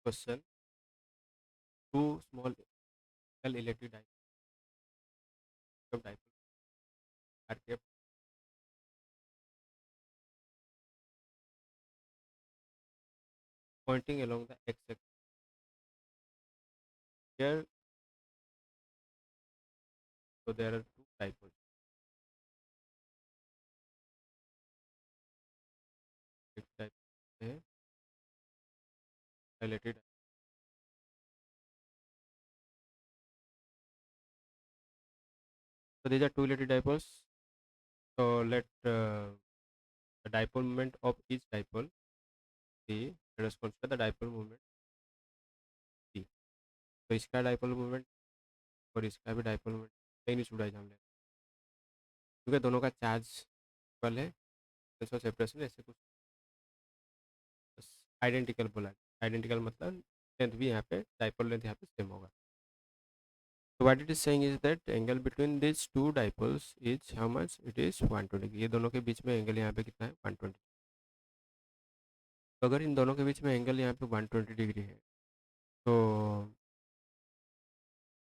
question. Two small electric dipole are kept pointing along the x-axis. Here, so there are two dipoles. एक dipole है electric. So these are two electric dipoles. So let the dipole moment of each dipole be. Let us consider the dipole moment p. तो इसका dipole moment और इसका भी dipole moment कहीं नहीं छुड़ा है, क्योंकि दोनों का चार्ज इक्वल है. सेपरेशन ऐसे कुछ आइडेंटिकल बोला. आइडेंटिकल मतलब लेंथ भी यहाँ पे डाइपोल लेंथ यहाँ पे सेम होगा. So what it is saying is that angle between these two dipoles is how much? It is 120. ये दोनों के बीच में एंगल यहाँ पे कितना है? 120. तो अगर इन दोनों के बीच में एंगल यहाँ पे 120 डिग्री है, तो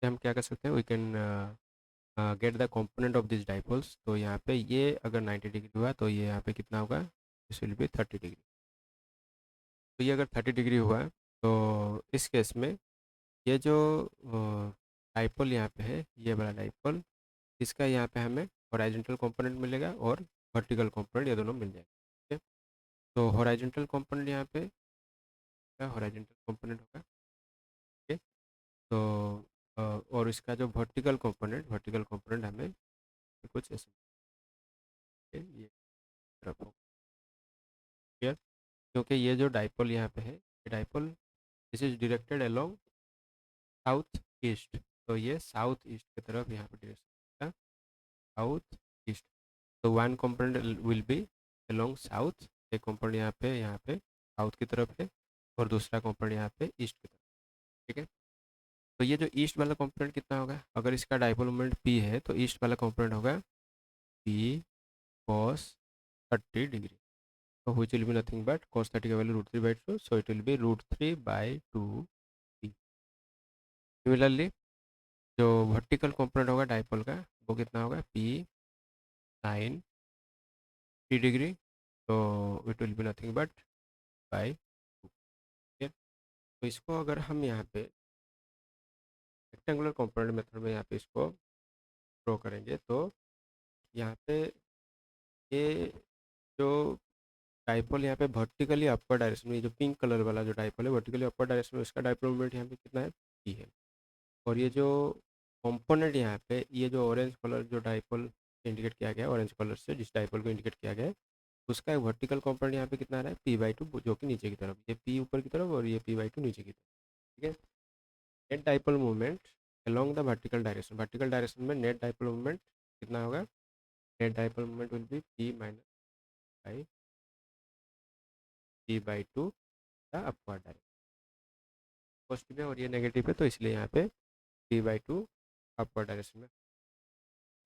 हम क्या कर सकते हैं? We can get the component of this dipoles. तो यहाँ पे ये अगर 90 डिग्री हुआ तो ये यहाँ पे कितना होगा? This will be 30 degree. तो ये अगर 30 डिग्री हुआ तो इस केस में ये जो डाइपोल यहाँ पे है, ये वाला डाइपोल, इसका यहाँ पे हमें हॉराइजॉन्टल कंपोनेंट मिलेगा और वर्टिकल कंपोनेंट, ये दोनों मिल जाएगा. ठीक है. तो हॉराइजॉन्टल कंपोनेंट यहाँ पे क्या हॉराइजॉन्टल कंपोनेंट होगा? ठीक है. तो और इसका जो वर्टिकल कंपोनेंट हमें कुछ ऐसे ये तरफ होगा. क्लियर? क्योंकि ये जो डाइपोल यहाँ पे है, ये dipole this is directed along south east. तो ये साउथ ईस्ट की तरफ यहाँ पे डायरेक्शन, साउथ ईस्ट. तो one component will be along south. एक कंपोनेंट यहाँ पे साउथ की तरफ है और दूसरा कंपोनेंट यहाँ पे ईस्ट की तरफ. ठीक है. तो ये जो ईस्ट वाला कंपोनेंट कितना होगा? अगर इसका डाइपोल मोमेंट पी है तो ईस्ट वाला कंपोनेंट होगा पी कॉस 30 डिग्री. तो which will be nothing but cos 30 का value √3/2. So it will be √3/2 p. Similarly जो वर्टिकल कंपोनेंट होगा डाइपोल का, वो कितना होगा? P sine 3 degree. तो it will be nothing but by 2. तो इसको अगर हम यहाँ पे रेक्टेंगुलर कंपोनेंट मेथड में यहाँ पे इसको ड्रॉ करेंगे तो यहाँ पे ये जो डाइपोल यहाँ पे वर्टिकली अपर डायरेक्शन में, जो पिंक कलर वाला जो डाइपोल है वर्टिकली अपर डायरेक्शन में, इसका डाइपोल मोमेंट यहाँ पे कितना है? पी है. और ये जो कंपोनेंट यहाँ पे, ये जो ऑरेंज कलर जो डाइपोल इंडिकेट किया गया है, ऑरेंज कलर से जिस डाइपोल को इंडिकेट किया गया है, उसका एक वर्टिकल कंपोनेंट यहाँ पे कितना आ रहा है? p/2, जो कि नीचे की तरफ. ये p ऊपर की तरफ और ये p/2 नीचे की तरफ. ठीक है. Net dipole movement along the vertical direction में नेट डाइपोल मूवमेंट कितना होगा? Net dipole movement will be p minus by p/2 the upward direction. Positive है और ये नेगेटिव है, तो इसलिए यहाँ पे p/2 अपवर्ड डायरेक्शन में.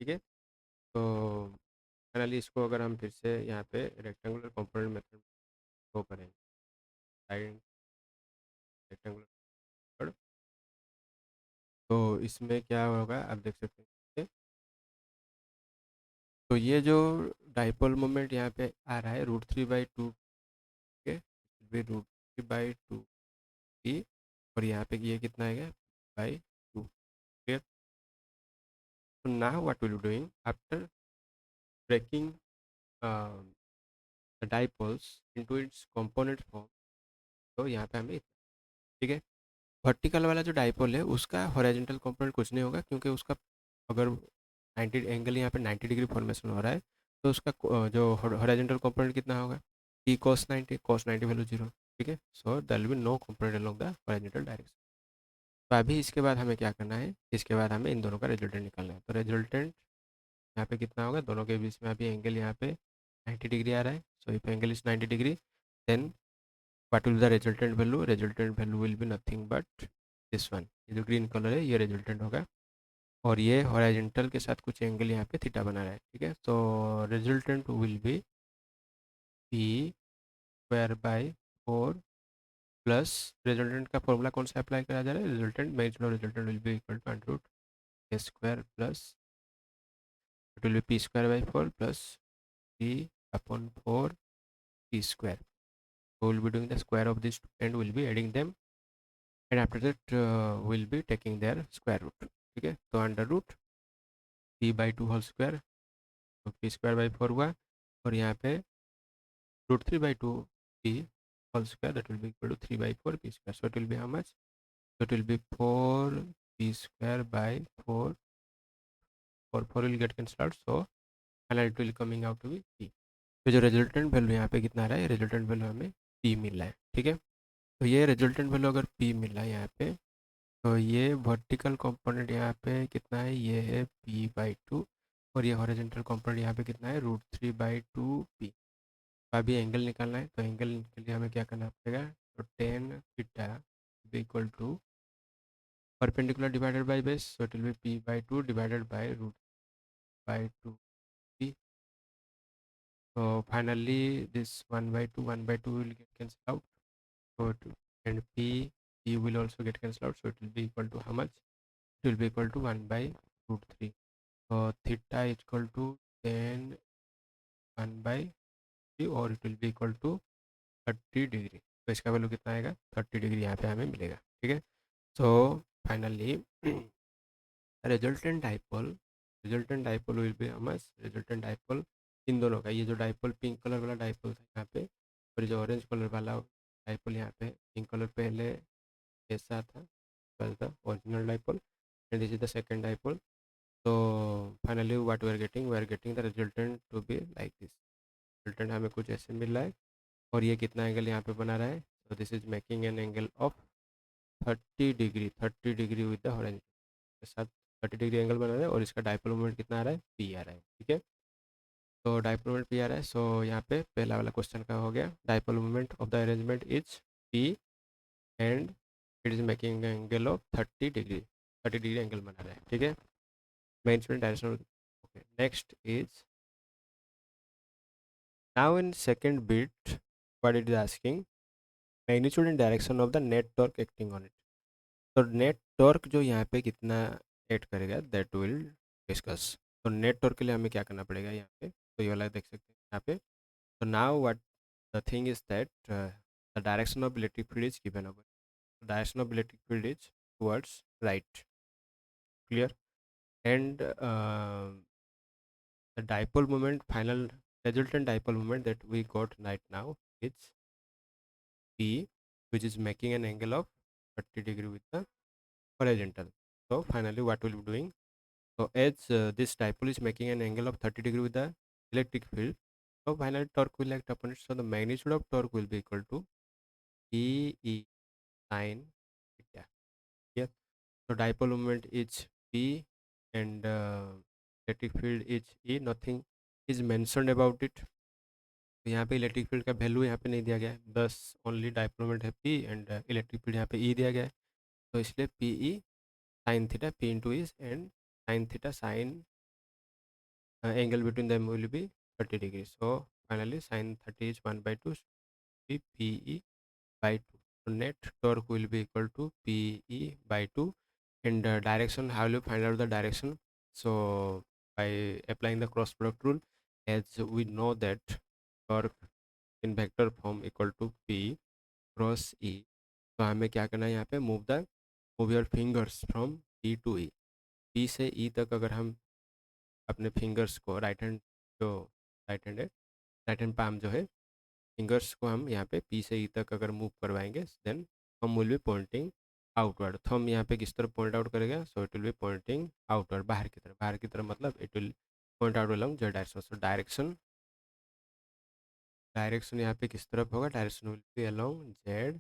ठीक है. तो फाइनली इसको अगर हम फिर से यहाँ पे रेक्टेंगुलर कंपोनेंट मेथड को करेंगे, साइड रेक्टेंगुलर, तो इसमें क्या होगा आप देख सकते हैं. तो ये जो डाइपोल मोमेंट यहाँ पे आ रहा है √3/2 के, √3/2 की, और यहाँ पे ये कितना आएगा? √2. क्लियर? तो now what will be doing after breaking the dipoles into its component form. तो यहाँ पे हमें, ठीक है, वर्टिकल वाला जो डाइपोल है उसका हॉरिजॉन्टल कंपोनेंट कुछ नहीं होगा, क्योंकि उसका अगर 90 एंगल यहाँ पे 90 डिग्री फॉर्मेशन हो रहा है, तो उसका जो हॉरिजॉन्टल कंपोनेंट कितना होगा? p cos 90 value 0. ठीक है. So there will be no component along the horizontal direction. तो अभी इसके बाद हमें क्या करना है? इसके बाद हमें इन दोनों का रिजल्टेंट निकालना है. तो रिजल्टेंट यहाँ पे कितना होगा? दोनों के बीच में अभी एंगल यहाँ पे 90 डिग्री आ रहा है. So if angle is 90 degree, then what will the resultant value? Resultant value will be nothing but this one. ये जो ग्रीन कलर है ये रिजल्टेंट होगा, और ये हॉरिजॉन्टल के साथ कुछ एंगल यहाँ पे थीटा बना रहा है. ठीक है. तो resultant will be p² by 4 plus resultant का फॉर्मूला कौन सा अप्लाई करा जा रहा है, resultant magnitude of resultant will be equal to under root a square plus it will be p square by 4 plus p upon 4 p square. So we'll be doing the square of these two and we'll be adding them, and after that we'll be taking their square root. ठीक है, तो under root p by 2 whole square, तो p square by 4 हुआ, और यहाँ पे root 3 by 2 p whole square, that will be equal to 3 by 4 p square. So it will be how much? So it will be 4 p square by 4. 4 will get cancelled out, so finally it will coming out to be p. तो जो resultant value यहाँ पे कितना आ रहा है, resultant value हमें p मिल रहा है. ठीक है, तो ये रिजल्टेंट वैल्यू अगर p मिल रहा है यहाँ पे, तो ये वर्टिकल कंपोनेंट यहाँ पे कितना है, ये है p बाई 2, और ये हॉरिजॉन्टल कंपोनेंट यहाँ पे कितना है, रूट 3 बाई 2 p. अभी एंगल निकालना है, तो एंगल के लिए हमें क्या करना पड़ेगा, तो tan theta be equal to perpendicular divided by base, so it will be p by 2 divided by root by 2 p. तो finally this 1 by 2 will get cancel out, so and p will also get cancelled out, so it will be equal to how much, it will be equal to 1 by root 3. so theta is equal to 10 1 by 3, और it will be equal to 30 degree. तो इसका value कितना आएगा, 30 degree यहाँ पे हमें मिलेगा. ठीक है, so finally resultant dipole will be much, resultant dipole इन दोनों का, ये जो डाइपोल पिंक कलर वाला डाइपोल था यहाँ पे, और जो ऑरेंज कलर वाला डाइपोल यहाँ पे, पिंक कलर पहले ऐसा था, the original dipole, and this is the second dipole. तो finally what we are getting the resultant to be like this. Resultant हमें कुछ ऐसे मिल रहा है, और ये कितना एंगल यहाँ पे बना रहा है, तो this is making an angle of 30 degree with the horizontal के साथ 30 डिग्री एंगल बना रहा है, और इसका डाइपोल मोमेंट कितना आ रहा है, पी आ रहा है. ठीक है, तो डाइपोल मोमेंट पी आ रहा है. सो यहाँ पे पहला वाला क्वेश्चन का हो गया, dipole moment of the arrangement is P and it is making angle of 30 degree angle बना रहा है. ठीक है, main instrument direction. Okay, next is now in second bit what it is asking, magnitude and direction of the net torque acting on it. तो net torque जो यहाँ पे कितना ऐड करेगा, दैट विल डिस्कस. तो नेट टॉर्क के लिए हमें क्या करना पड़ेगा यहाँ पे, तो ये वाला देख सकते हैं यहाँ पे. तो now what the thing is that the direction of electric field is given over, direction of electric field is towards right. Clear, and the dipole moment, final resultant dipole moment that we got right now is P, which is making an angle of 30 degree with the horizontal. So finally what we'll be doing, so as this dipole is making an angle of 30 degree with the electric field, so final torque will act upon it. So the magnitude of torque will be equal to P E sin theta. Here, so dipole moment is P and electric field is E. Nothing is mentioned about it. तो यहाँ पे electric field का value यहाँ पे नहीं दिया गया है, बस ओनली डाइपोल मोमेंट है पी एंड इलेक्ट्रिक फील्ड यहाँ पे ई दिया गया है. तो इसलिए p e sine theta p into is and sine theta sine angle between them will be 30 degree. So finally sine 30 is 1/2 p e by 2. So net torque will be equal to PE by 2, and direction, how will you find out the direction? So by applying the cross product rule, as we know that torque in vector form equal to P cross E. तो हमें क्या करना है यहाँ पे, move your fingers from P to E. P से E तक अगर हम अपने फिंगर्स को राइट हैंड, जो राइट हैंड है, राइट हैंड पाम जो है, फिंगर्स को हम यहाँ पे पी से ई तक अगर मूव करवाएंगे, देन हम विल बी पॉइंटिंग आउटवर्ड. तो हम यहाँ पे किस तरफ पॉइंट आउट करेगा, so it will be pointing outward, बाहर की तरफ. बाहर की तरफ मतलब it will point out along z direction. So direction यहाँ पे किस तरफ होगा, direction will be along Z